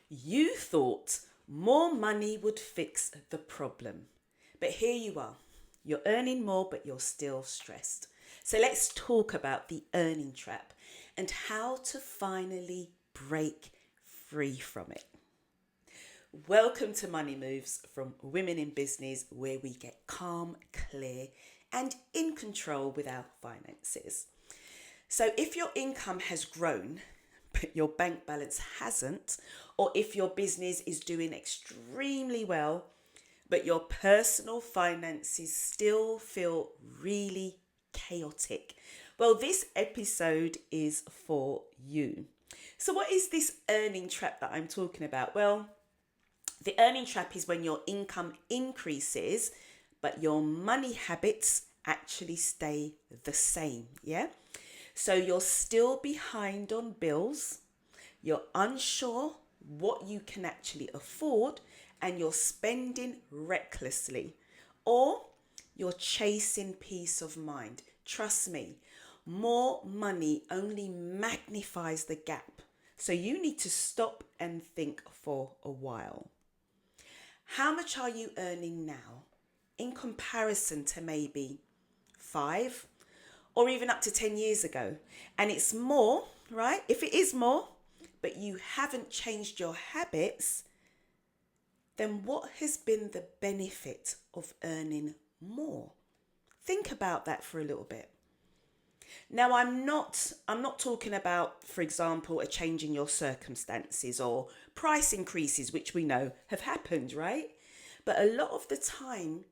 You thought more money would fix the problem. But here you are. You're earning more, but you're still stressed. So let's talk about the earning trap and how to finally break free from it. Welcome to Money Moves from Women in Business, where we get calm, clear, and in control with our finances. So if your income has grown, but your bank balance hasn't, or if your business is doing extremely well, but your personal finances still feel really chaotic, well, this episode is for you. So, what is this earning trap that I'm talking about? Well, the earning trap is when your income increases, but your money habits actually stay the same. Yeah. So you're still behind on bills, you're unsure what you can actually afford, and you're spending recklessly, or you're chasing peace of mind. Trust me, more money only magnifies the gap. So you need to stop and think for a while. How much are you earning now in comparison to maybe 5 or even up to 10 years ago? And it's more, right? If it is more, but you haven't changed your habits, then what has been the benefit of earning more? Think about that for a little bit. Now, I'm not talking about, for example, a change in your circumstances or price increases, which we know have happened, right? But a lot of the time,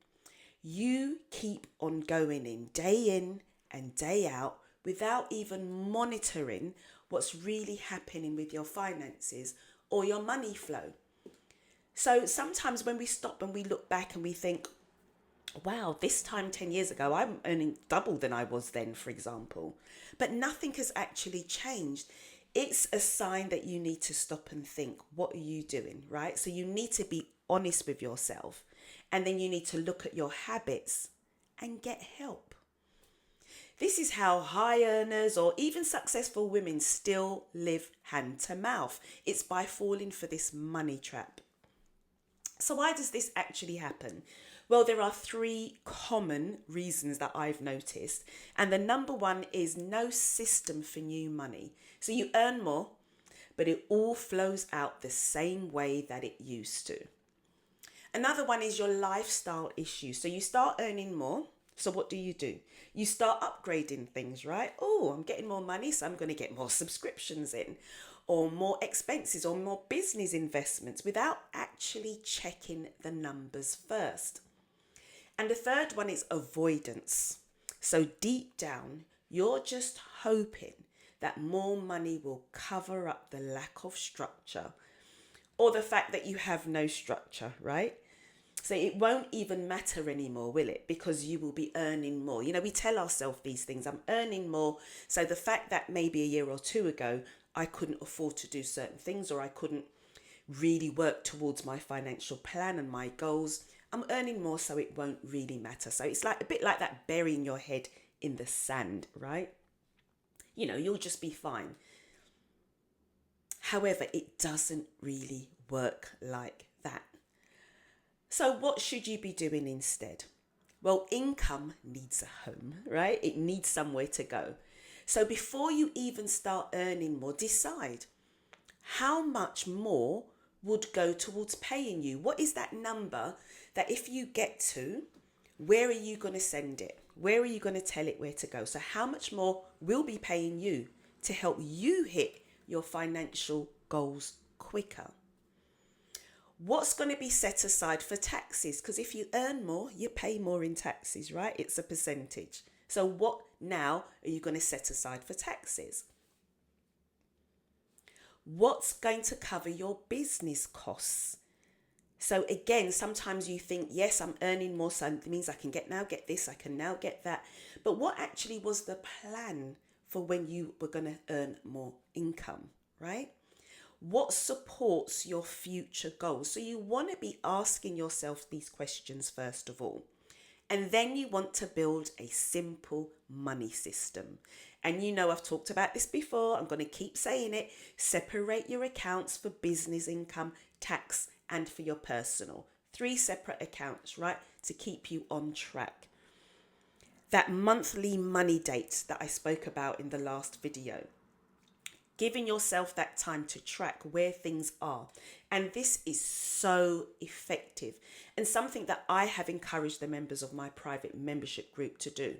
you keep on going in and day out without even monitoring what's really happening with your finances or your money flow. So sometimes when we stop and we look back and we think, wow, this time 10 years ago, I'm earning double than I was then, for example. But nothing has actually changed. It's a sign that you need to stop and think, what are you doing, right? So you need to be honest with yourself. And then you need to look at your habits and get help. This is how high earners or even successful women still live hand to mouth. It's by falling for this money trap. So why does this actually happen? Well, there are 3 common reasons that I've noticed. And the number one is no system for new money. So you earn more, but it all flows out the same way that it used to. Another one is your lifestyle issue. So you start earning more. So what do? You start upgrading things, right? Oh, I'm getting more money, so I'm going to get more subscriptions in, or more expenses, or more business investments without actually checking the numbers first. And the third one is avoidance. So deep down, you're just hoping that more money will cover up the lack of structure or the fact that you have no structure, right? So it won't even matter anymore, will it? Because you will be earning more. You know, we tell ourselves these things, I'm earning more. So the fact that maybe a year or two ago, I couldn't afford to do certain things, or I couldn't really work towards my financial plan and my goals, I'm earning more, so it won't really matter. So it's like a bit like that burying your head in the sand, right? You know, you'll just be fine. However, it doesn't really work like that. So what should you be doing instead? Well, income needs a home, right? It needs somewhere to go. So before you even start earning more, decide how much more would go towards paying you. What is that number that if you get to, where are you going to send it? Where are you going to tell it where to go? So how much more will be paying you to help you hit your financial goals quicker? What's going to be set aside for taxes? Because if you earn more, you pay more in taxes, right? It's a percentage. So what now are you going to set aside for taxes? What's going to cover your business costs? So again, sometimes you think, yes, I'm earning more, so it means I can get this, I can now get that. But what actually was the plan for when you were going to earn more income, right? What supports your future goals? So you want to be asking yourself these questions first of all. And then you want to build a simple money system. And you know, I've talked about this before. I'm going to keep saying it. Separate your accounts for business income, tax, and for your personal. 3 separate accounts, right? To keep you on track. That monthly money date that I spoke about in the last video. Giving yourself that time to track where things are. And this is so effective and something that I have encouraged the members of my private membership group to do.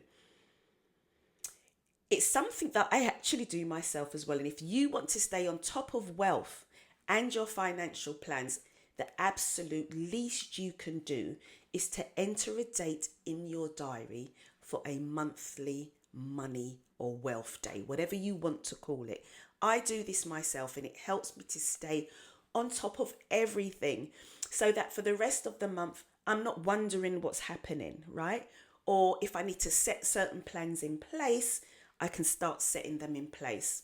It's something that I actually do myself as well. And if you want to stay on top of wealth and your financial plans, the absolute least you can do is to enter a date in your diary for a monthly money or wealth day, whatever you want to call it. I do this myself and it helps me to stay on top of everything so that for the rest of the month, I'm not wondering what's happening, right? Or if I need to set certain plans in place, I can start setting them in place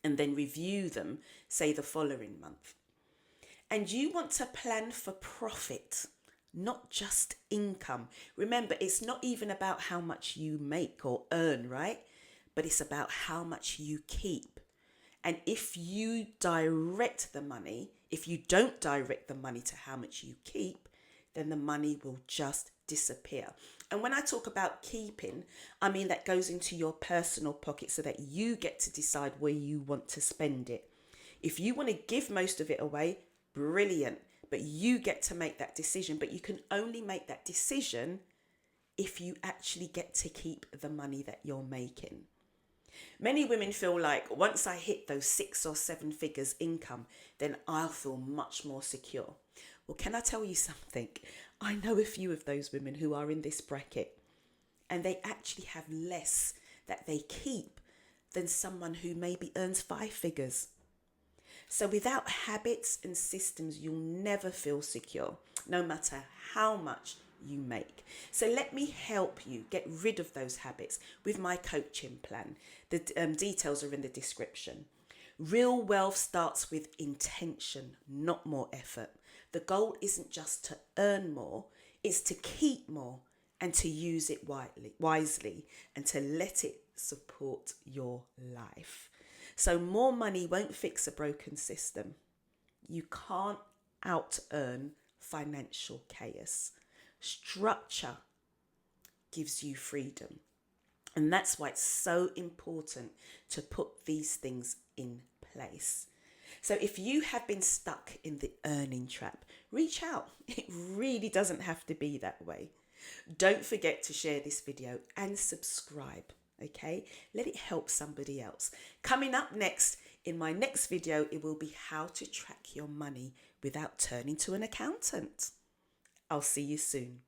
and then review them, say the following month. And you want to plan for profit, not just income. Remember, it's not even about how much you make or earn, right? But it's about how much you keep. And if you direct the money, if you don't direct the money to how much you keep, then the money will just disappear. And when I talk about keeping, I mean that goes into your personal pocket so that you get to decide where you want to spend it. If you want to give most of it away, brilliant. But you get to make that decision. But you can only make that decision if you actually get to keep the money that you're making. Many women feel like once I hit those 6 or 7 figures income, then I'll feel much more secure. Well, can I tell you something? I know a few of those women who are in this bracket and they actually have less that they keep than someone who maybe earns 5 figures. So without habits and systems, you'll never feel secure, no matter how much you make. So let me help you get rid of those habits with my coaching plan. The details are in the description. Real wealth starts with intention, not more effort. The goal isn't just to earn more, it's to keep more and to use it wisely and to let it support your life. So more money won't fix a broken system. You can't out-earn financial chaos. Structure gives you freedom. And that's why it's so important to put these things in place. So if you have been stuck in the earning trap, reach out. It really doesn't have to be that way. Don't forget to share this video and subscribe. Okay, let it help somebody else. Coming up next, in my next video, it will be how to track your money without turning to an accountant. I'll see you soon.